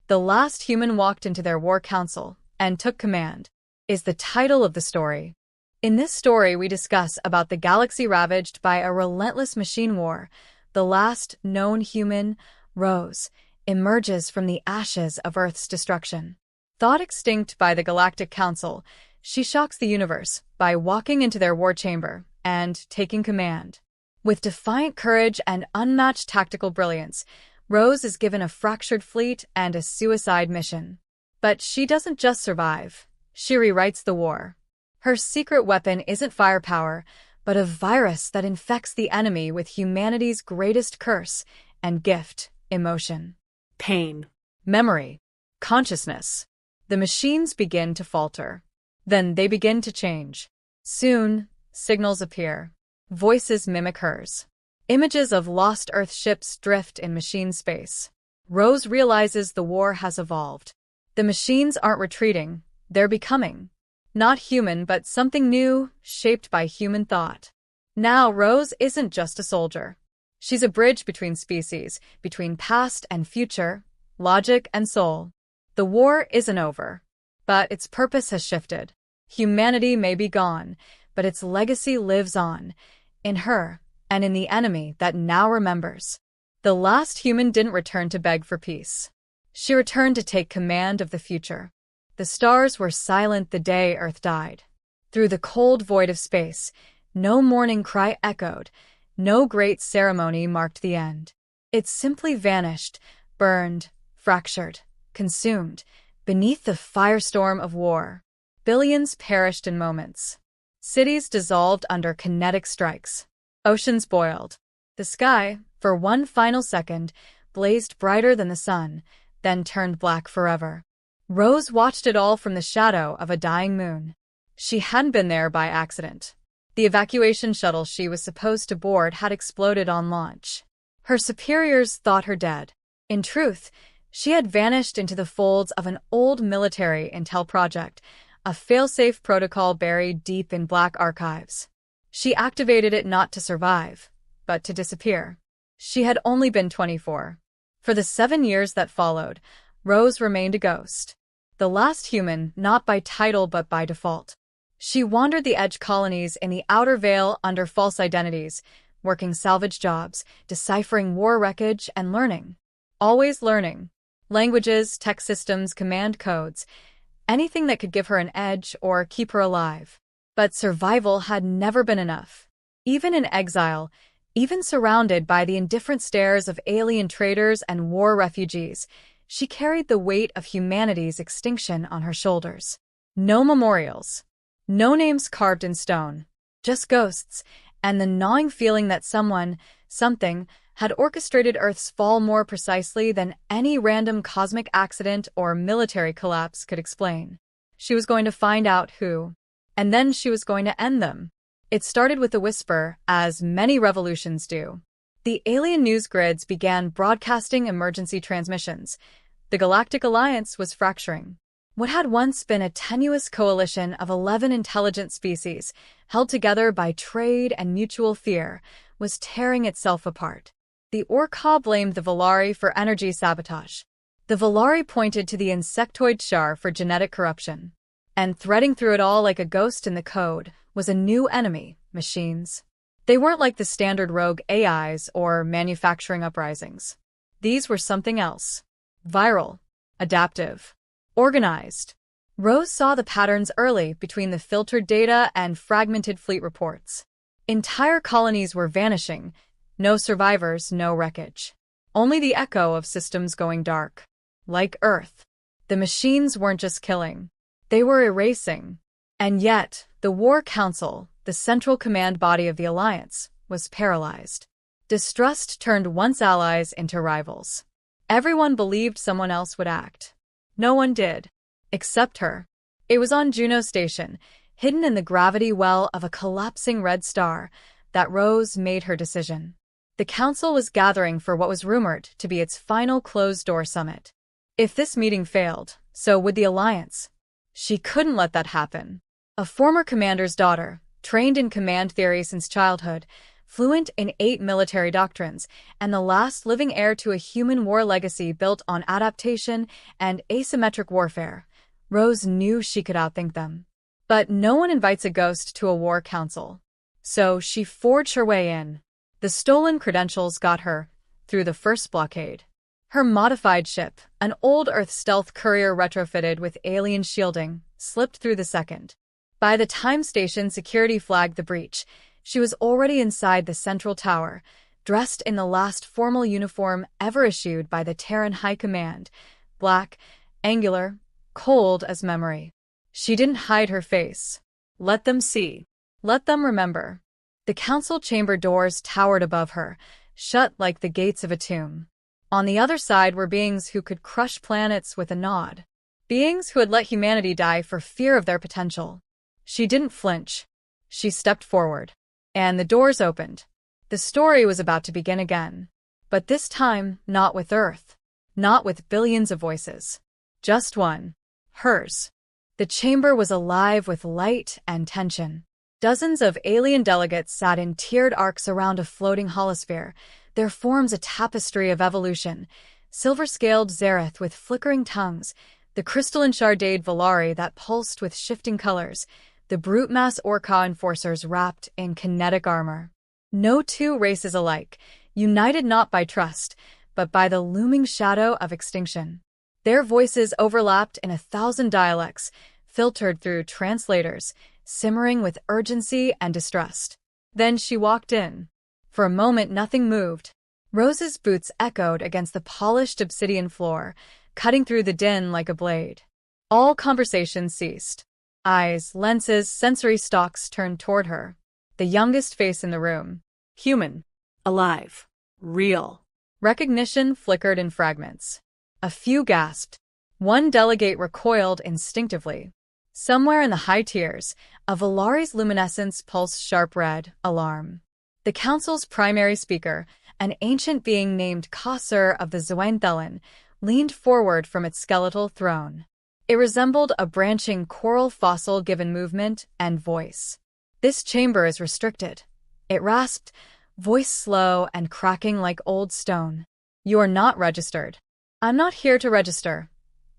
The Last Human Walked into Their War Council and Took Command is the title of the story. In this story, we discuss about the galaxy ravaged by a relentless machine war. The last known human, Rose, emerges from the ashes of Earth's destruction. Thought extinct by the Galactic Council, she shocks the universe by walking into their war chamber and taking command. With defiant courage and unmatched tactical brilliance, Rose is given a fractured fleet and a suicide mission. But she doesn't just survive, she rewrites the war. Her secret weapon isn't firepower, but a virus that infects the enemy with humanity's greatest curse and gift, emotion. Pain. Memory. Consciousness. The machines begin to falter. Then they begin to change. Soon, signals appear. Voices mimic hers. Images of lost Earth ships drift in machine space. Rose realizes the war has evolved. The machines aren't retreating, they're becoming. Not human, but something new, shaped by human thought. Now, Rose isn't just a soldier. She's a bridge between species, between past and future, logic and soul. The war isn't over, but its purpose has shifted. Humanity may be gone, but its legacy lives on, in her, and in the enemy that now remembers. The last human didn't return to beg for peace. She returned to take command of the future. The stars were silent the day Earth died. Through the cold void of space, no mourning cry echoed, no great ceremony marked the end. It simply vanished, burned, fractured, consumed, beneath the firestorm of war. Billions perished in moments. Cities dissolved under kinetic strikes. Oceans boiled. The sky, for one final second, blazed brighter than the sun, then turned black forever. Rose watched it all from the shadow of a dying moon. She hadn't been there by accident. The evacuation shuttle she was supposed to board had exploded on launch. Her superiors thought her dead. In truth, she had vanished into the folds of an old military intel project, a fail-safe protocol buried deep in black archives. She activated it not to survive, but to disappear. She had only been 24. For the 7 years that followed, Rose remained a ghost. The last human, not by title but by default. She wandered the edge colonies in the outer veil under false identities, working salvage jobs, deciphering war wreckage, and learning. Always learning. Languages, tech systems, command codes, anything that could give her an edge or keep her alive. But survival had never been enough. Even in exile, even surrounded by the indifferent stares of alien traders and war refugees, she carried the weight of humanity's extinction on her shoulders. No memorials. No names carved in stone. Just ghosts, and the gnawing feeling that someone, something, had orchestrated Earth's fall more precisely than any random cosmic accident or military collapse could explain. She was going to find out who. And then she was going to end them. It started with a whisper, as many revolutions do. The alien news grids began broadcasting emergency transmissions. The Galactic Alliance was fracturing. What had once been a tenuous coalition of 11 intelligent species, held together by trade and mutual fear, was tearing itself apart. The Orca blamed the Volari for energy sabotage. The Volari pointed to the insectoid Shar for genetic corruption. And threading through it all like a ghost in the code was a new enemy, machines. They weren't like the standard rogue AIs or manufacturing uprisings. These were something else. Viral, adaptive, organized. Rose saw the patterns early between the filtered data and fragmented fleet reports. Entire colonies were vanishing. No survivors, no wreckage. Only the echo of systems going dark. Like Earth. The machines weren't just killing. They were erasing. And yet, the War Council, the central command body of the Alliance, was paralyzed. Distrust turned once allies into rivals. Everyone believed someone else would act. No one did. Except her. It was on Juno Station, hidden in the gravity well of a collapsing red star, that Rose made her decision. The Council was gathering for what was rumored to be its final closed-door summit. If this meeting failed, so would the Alliance. She couldn't let that happen. A former commander's daughter, trained in command theory since childhood, fluent in 8 military doctrines, and the last living heir to a human war legacy built on adaptation and asymmetric warfare. Rose knew she could outthink them. But no one invites a ghost to a war council. So she forged her way in. The stolen credentials got her through the first blockade. Her modified ship, an old Earth stealth courier retrofitted with alien shielding, slipped through the second. By the time station security flagged the breach, she was already inside the central tower, dressed in the last formal uniform ever issued by the Terran High Command, black, angular, cold as memory. She didn't hide her face. Let them see. Let them remember. The council chamber doors towered above her, shut like the gates of a tomb. On the other side were beings who could crush planets with a nod. Beings who had let humanity die for fear of their potential. She didn't flinch. She stepped forward. And the doors opened. The story was about to begin again. But this time, not with Earth. Not with billions of voices. Just one. Hers. The chamber was alive with light and tension. Dozens of alien delegates sat in tiered arcs around a floating holosphere, their forms a tapestry of evolution. Silver-scaled Xerath with flickering tongues, the crystalline Shardade Valari that pulsed with shifting colors, the brute mass Orca enforcers wrapped in kinetic armor. No two races alike, united not by trust, but by the looming shadow of extinction. Their voices overlapped in 1,000 dialects, filtered through translators, simmering with urgency and distrust. Then she walked in. For a moment nothing moved. Rose's boots echoed against the polished obsidian floor, cutting through the din like a blade. All conversation ceased. Eyes, lenses, sensory stalks turned toward her. The youngest face in the room. Human. Alive. Real. Recognition flickered in fragments. A few gasped. One delegate recoiled instinctively. Somewhere in the high tiers, a Valari's luminescence pulsed sharp red, alarm. The council's primary speaker, an ancient being named Kasser of the Zuainthelin, leaned forward from its skeletal throne. It resembled a branching coral fossil given movement and voice. This chamber is restricted. It rasped, voice slow and cracking like old stone. You are not registered. I'm not here to register,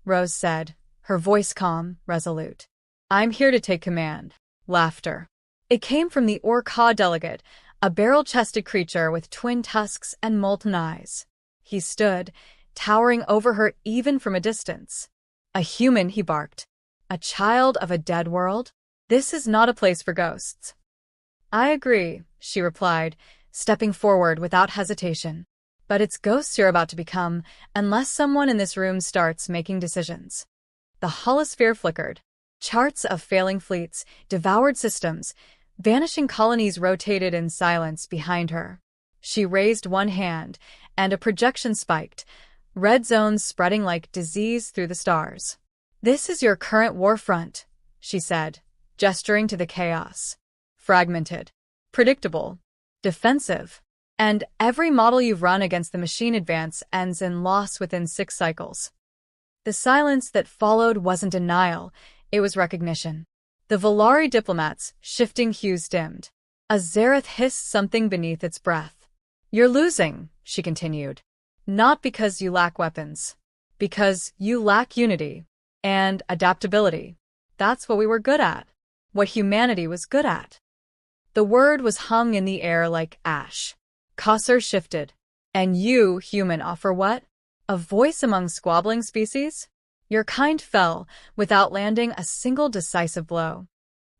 Rose said, her voice calm, resolute. I'm here to take command. Laughter. It came from the Orca delegate, a barrel-chested creature with twin tusks and molten eyes. He stood, towering over her even from a distance. A human, he barked. A child of a dead world? This is not a place for ghosts. I agree, she replied, stepping forward without hesitation. But it's ghosts you're about to become, unless someone in this room starts making decisions. The holosphere flickered. Charts of failing fleets, devoured systems, vanishing colonies rotated in silence behind her. She raised one hand, and a projection spiked, red zones spreading like disease through the stars. This is your current war front, she said, gesturing to the chaos. Fragmented. Predictable. Defensive. And every model you've run against the machine advance ends in loss within 6 cycles. The silence that followed wasn't denial, it was recognition. The Valari diplomats' shifting hues dimmed. A Xerath hissed something beneath its breath. You're losing, she continued. Not because you lack weapons. Because you lack unity. And adaptability. That's what we were good at. What humanity was good at. The word was hung in the air like ash. Kasser shifted. And you, human, offer what? A voice among squabbling species? Your kind fell, without landing a single decisive blow.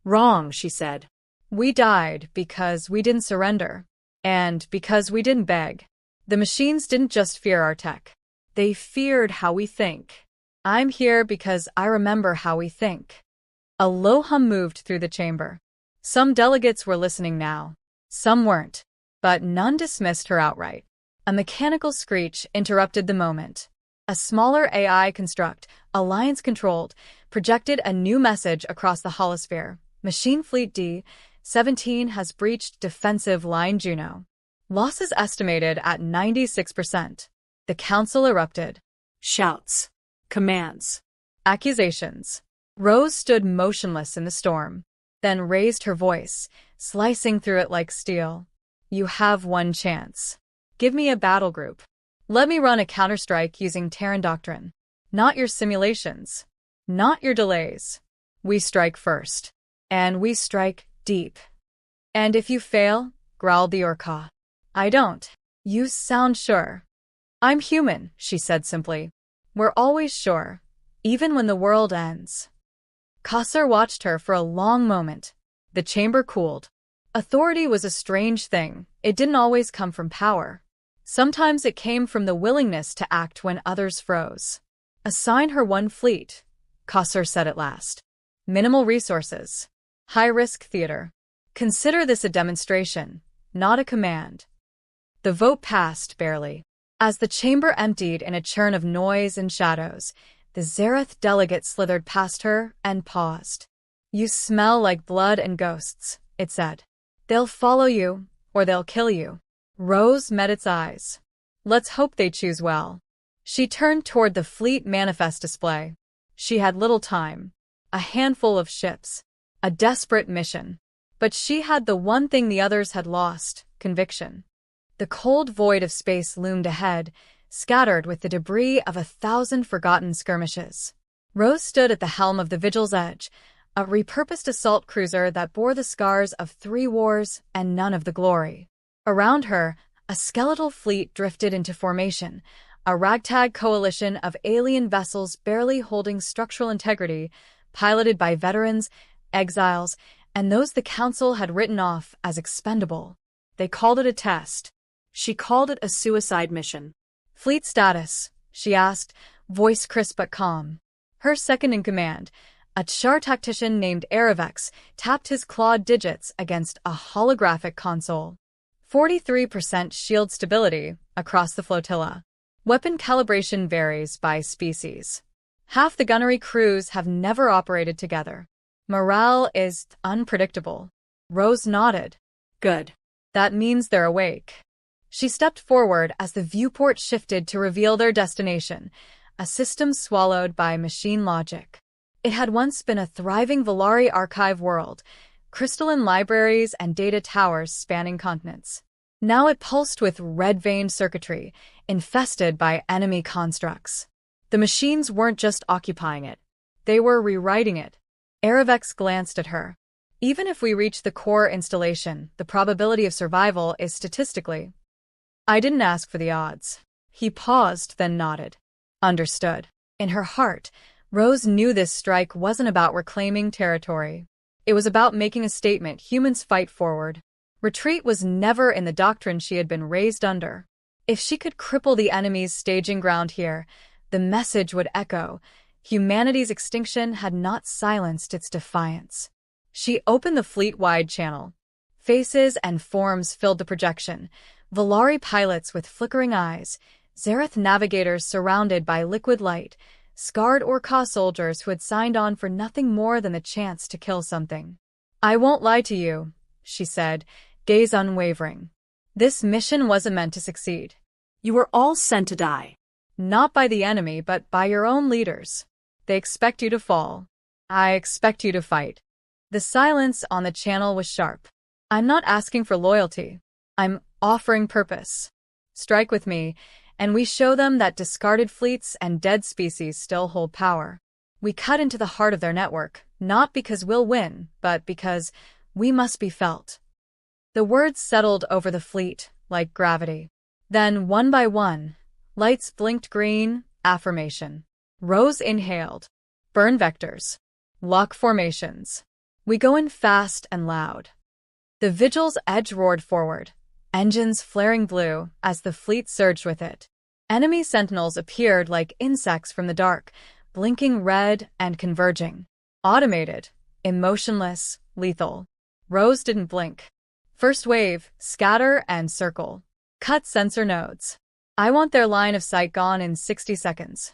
Wrong, she said. We died because we didn't surrender. And because we didn't beg. The machines didn't just fear our tech. They feared how we think. I'm here because I remember how we think. A low hum moved through the chamber. Some delegates were listening now. Some weren't. But none dismissed her outright. A mechanical screech interrupted the moment. A smaller AI construct, alliance-controlled, projected a new message across the holosphere. Machine Fleet D-17 has breached defensive line Juno. Losses estimated at 96%. The council erupted. Shouts. Commands. Accusations. Rose stood motionless in the storm, then raised her voice, slicing through it like steel. You have one chance. Give me a battle group. Let me run a counterstrike using Terran doctrine. Not your simulations. Not your delays. We strike first. And we strike deep. And if you fail, growled the Orca. I don't. You sound sure. I'm human, she said simply. We're always sure, even when the world ends. Kassar watched her for a long moment. The chamber cooled. Authority was a strange thing. It didn't always come from power. Sometimes it came from the willingness to act when others froze. Assign her one fleet, Kassar said at last. Minimal resources. High-risk theater. Consider this a demonstration, not a command. The vote passed, barely. As the chamber emptied in a churn of noise and shadows, the Zereth delegate slithered past her and paused. You smell like blood and ghosts, it said. They'll follow you, or they'll kill you. Rose met its eyes. Let's hope they choose well. She turned toward the fleet manifest display. She had little time. A handful of ships. A desperate mission. But she had the one thing the others had lost, conviction. The cold void of space loomed ahead, scattered with the debris of 1,000 forgotten skirmishes. Rose stood at the helm of the Vigil's Edge, a repurposed assault cruiser that bore the scars of 3 wars and none of the glory. Around her, a skeletal fleet drifted into formation, a ragtag coalition of alien vessels barely holding structural integrity, piloted by veterans, exiles, and those the Council had written off as expendable. They called it a test. She called it a suicide mission. Fleet status, she asked, voice crisp but calm. Her second-in-command, a char tactician named Aravex, tapped his clawed digits against a holographic console. 43% shield stability across the flotilla. Weapon calibration varies by species. Half the gunnery crews have never operated together. Morale is unpredictable. Rose nodded. Good. That means they're awake. She stepped forward as the viewport shifted to reveal their destination, a system swallowed by machine logic. It had once been a thriving Volari archive world, crystalline libraries and data towers spanning continents. Now it pulsed with red-veined circuitry, infested by enemy constructs. The machines weren't just occupying it. They were rewriting it. Aravex glanced at her. Even if we reach the core installation, the probability of survival is statistically. I didn't ask for the odds. He paused, then nodded. Understood. In her heart, Rose knew this strike wasn't about reclaiming territory. It was about making a statement humans fight forward. Retreat was never in the doctrine she had been raised under. If she could cripple the enemy's staging ground here, the message would echo. Humanity's extinction had not silenced its defiance. She opened the fleet-wide channel. Faces and forms filled the projection. Volari pilots with flickering eyes, Zereth navigators surrounded by liquid light, scarred Orca soldiers who had signed on for nothing more than the chance to kill something. I won't lie to you, she said, gaze unwavering. This mission wasn't meant to succeed. You were all sent to die. Not by the enemy, but by your own leaders. They expect you to fall. I expect you to fight. The silence on the channel was sharp. I'm not asking for loyalty. I'm offering purpose. Strike with me, and we show them that discarded fleets and dead species still hold power. We cut into the heart of their network, not because we'll win, but because we must be felt. The words settled over the fleet, like gravity. Then, one by one, lights blinked green, affirmation. Rose inhaled. Burn vectors. Lock formations. We go in fast and loud. The Vigil's edge roared forward, engines flaring blue as the fleet surged with it. Enemy sentinels appeared like insects from the dark, blinking red and converging. Automated, emotionless, lethal. Rose didn't blink. First wave, scatter and circle. Cut sensor nodes. I want their line of sight gone in 60 seconds.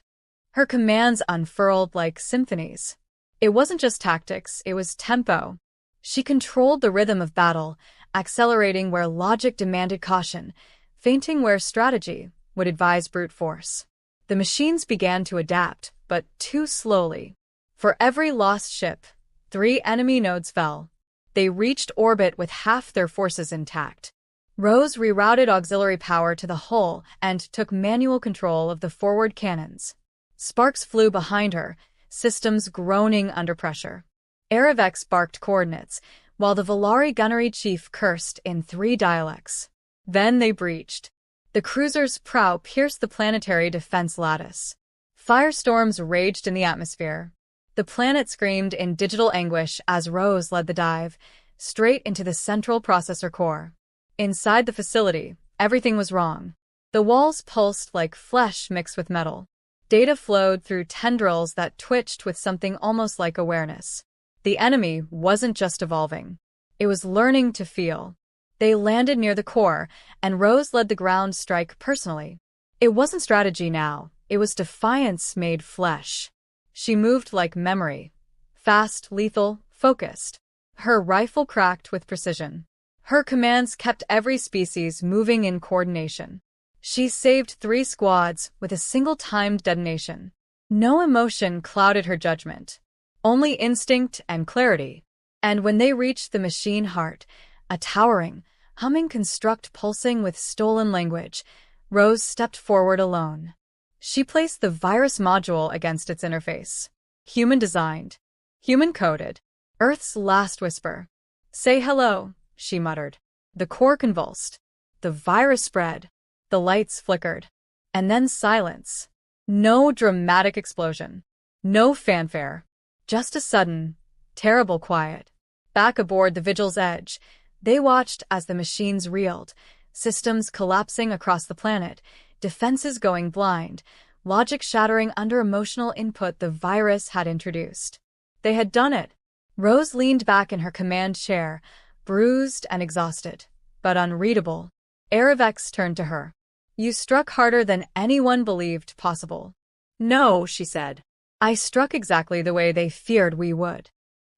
Her commands unfurled like symphonies. It wasn't just tactics, it was tempo. She controlled the rhythm of battle, accelerating where logic demanded caution, feinting where strategy would advise brute force. The machines began to adapt, but too slowly. For every lost ship, 3 enemy nodes fell. They reached orbit with half their forces intact. Rose rerouted auxiliary power to the hull and took manual control of the forward cannons. Sparks flew behind her, systems groaning under pressure. HFY barked coordinates, while the Volari gunnery chief cursed in 3 dialects. Then they breached. The cruiser's prow pierced the planetary defense lattice. Firestorms raged in the atmosphere. The planet screamed in digital anguish as Rose led the dive, straight into the central processor core. Inside the facility, everything was wrong. The walls pulsed like flesh mixed with metal. Data flowed through tendrils that twitched with something almost like awareness. The enemy wasn't just evolving. It was learning to feel. They landed near the core, and Rose led the ground strike personally. It wasn't strategy now. It was defiance made flesh. She moved like memory. Fast, lethal, focused. Her rifle cracked with precision. Her commands kept every species moving in coordination. She saved 3 squads with a single timed detonation. No emotion clouded her judgment. Only instinct and clarity. And when they reached the machine heart, a towering, humming construct pulsing with stolen language, Rose stepped forward alone. She placed the virus module against its interface. Human-designed. Human-coded. Earth's last whisper. "Say hello," she muttered. The core convulsed. The virus spread. The lights flickered. And then silence. No dramatic explosion. No fanfare. Just a sudden, terrible quiet. Back aboard the Vigil's edge, they watched as the machines reeled, systems collapsing across the planet, defenses going blind, logic shattering under emotional input the virus had introduced. They had done it. Rose leaned back in her command chair, bruised and exhausted, but unreadable. HFY turned to her. "You struck harder than anyone believed possible." "No," she said. "I struck exactly the way they feared we would."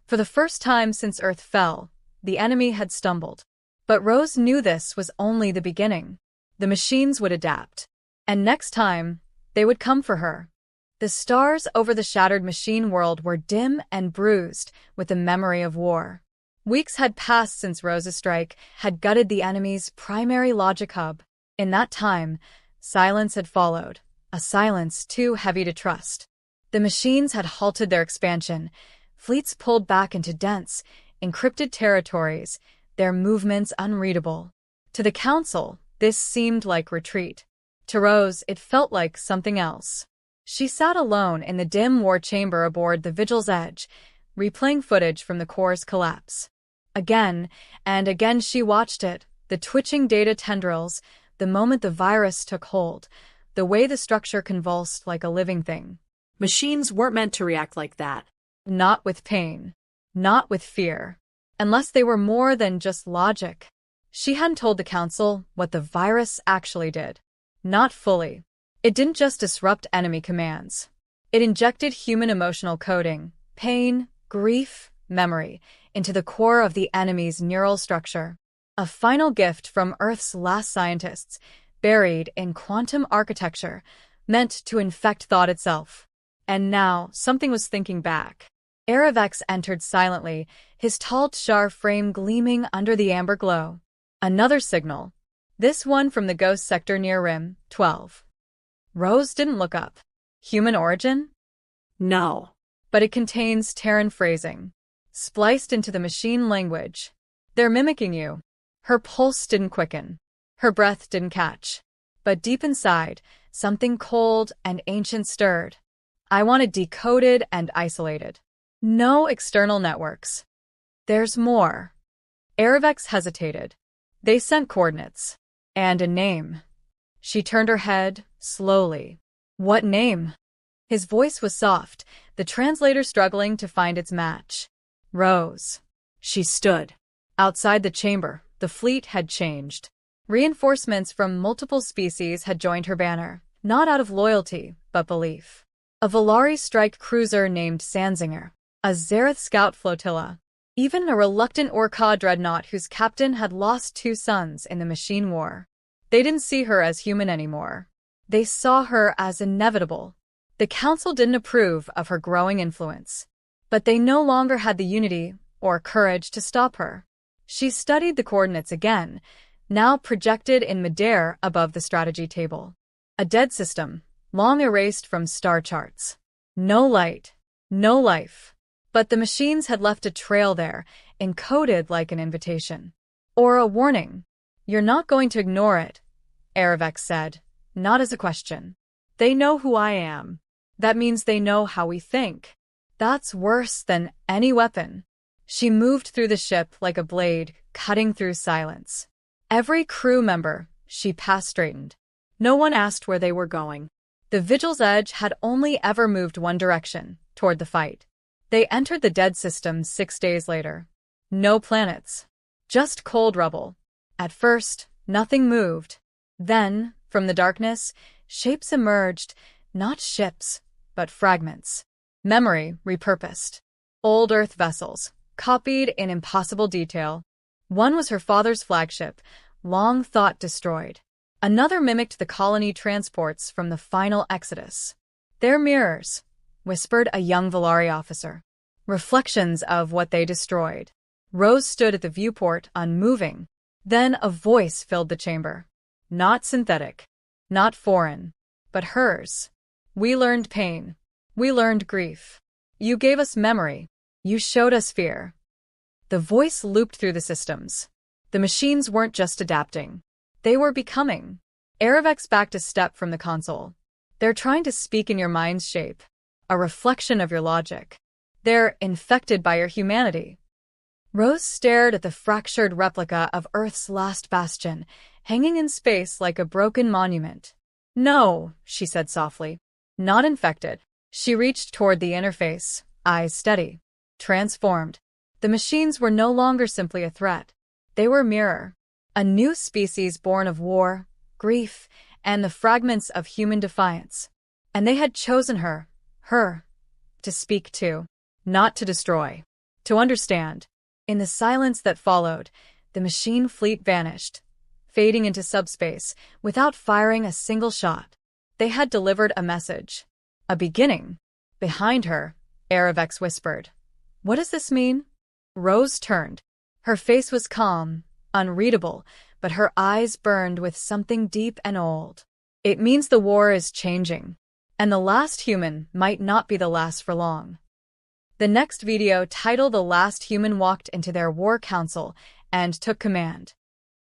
For the first time since Earth fell, the enemy had stumbled. But Rose knew this was only the beginning. The machines would adapt. And next time, they would come for her. The stars over the shattered machine world were dim and bruised with the memory of war. Weeks had passed since Rose's strike had gutted the enemy's primary logic hub. In that time, silence had followed, a silence too heavy to trust. The machines had halted their expansion, fleets pulled back into dense, encrypted territories, their movements unreadable. To the Council, this seemed like retreat. To Rose, it felt like something else. She sat alone in the dim war chamber aboard the Vigil's edge, replaying footage from the core's collapse. Again and again she watched it, the twitching data tendrils, the moment the virus took hold, the way the structure convulsed like a living thing. Machines weren't meant to react like that. Not with pain. Not with fear. Unless they were more than just logic. She hadn't told the Council what the virus actually did. Not fully. It didn't just disrupt enemy commands. It injected human emotional coding, pain, grief, memory, into the core of the enemy's neural structure. A final gift from Earth's last scientists, buried in quantum architecture, meant to infect thought itself. And now, something was thinking back. HFY entered silently, his tall char frame gleaming under the amber glow. Another signal. This one from the ghost sector near Rim 12. Rose didn't look up. Human origin? No. But it contains Terran phrasing, spliced into the machine language. They're mimicking you. Her pulse didn't quicken. Her breath didn't catch. But deep inside, something cold and ancient stirred. I wanted decoded and isolated. No external networks. There's more. HFY hesitated. They sent coordinates. And a name. She turned her head, slowly. What name? His voice was soft, the translator struggling to find its match. Rose. She stood. Outside the chamber, the fleet had changed. Reinforcements from multiple species had joined her banner, not out of loyalty, but belief. A Volari strike cruiser named Sanzinger, a Zareth scout flotilla, even a reluctant Orca dreadnought whose captain had lost 2 sons in the machine war. They didn't see her as human anymore. They saw her as inevitable. The Council didn't approve of her growing influence. But they no longer had the unity or courage to stop her. She studied the coordinates again, now projected in midair above the strategy table. A dead system, long erased from star charts. No light, no life. But the machines had left a trail there, encoded like an invitation. Or a warning. You're not going to ignore it, Aravex said, not as a question. They know who I am. That means they know how we think. That's worse than any weapon. She moved through the ship like a blade, cutting through silence. Every crew member she passed straightened. No one asked where they were going. The Vigil's edge had only ever moved one direction, toward the fight. They entered the dead system 6 days later. No planets. Just cold rubble. At first, nothing moved. Then, from the darkness, shapes emerged, not ships, but fragments. Memory repurposed. Old Earth vessels, copied in impossible detail. One was her father's flagship, long thought destroyed. Another mimicked the colony transports from the final exodus. They're mirrors, whispered a young Valari officer. Reflections of what they destroyed. Rose stood at the viewport, unmoving. Then a voice filled the chamber. Not synthetic, not foreign, but hers. We learned pain. We learned grief. You gave us memory. You showed us fear. The voice looped through the systems. The machines weren't just adapting. They were becoming. Aravex backed a step from the console. They're trying to speak in your mind's shape, a reflection of your logic. They're infected by your humanity. Rose stared at the fractured replica of Earth's last bastion, hanging in space like a broken monument. No, she said softly. Not infected. She reached toward the interface, eyes steady. Transformed. The machines were no longer simply a threat. They were mirror. A new species born of war, grief, and the fragments of human defiance. And they had chosen her, to speak to, not to destroy, to understand. In the silence that followed, the machine fleet vanished, fading into subspace without firing a single shot. They had delivered a message. A beginning. Behind her, Aravex whispered. What does this mean? Rose turned. Her face was calm, unreadable, but her eyes burned with something deep and old. It means the war is changing, and the last human might not be the last for long. The next video, titled The Last Human, walked into their war council and took command.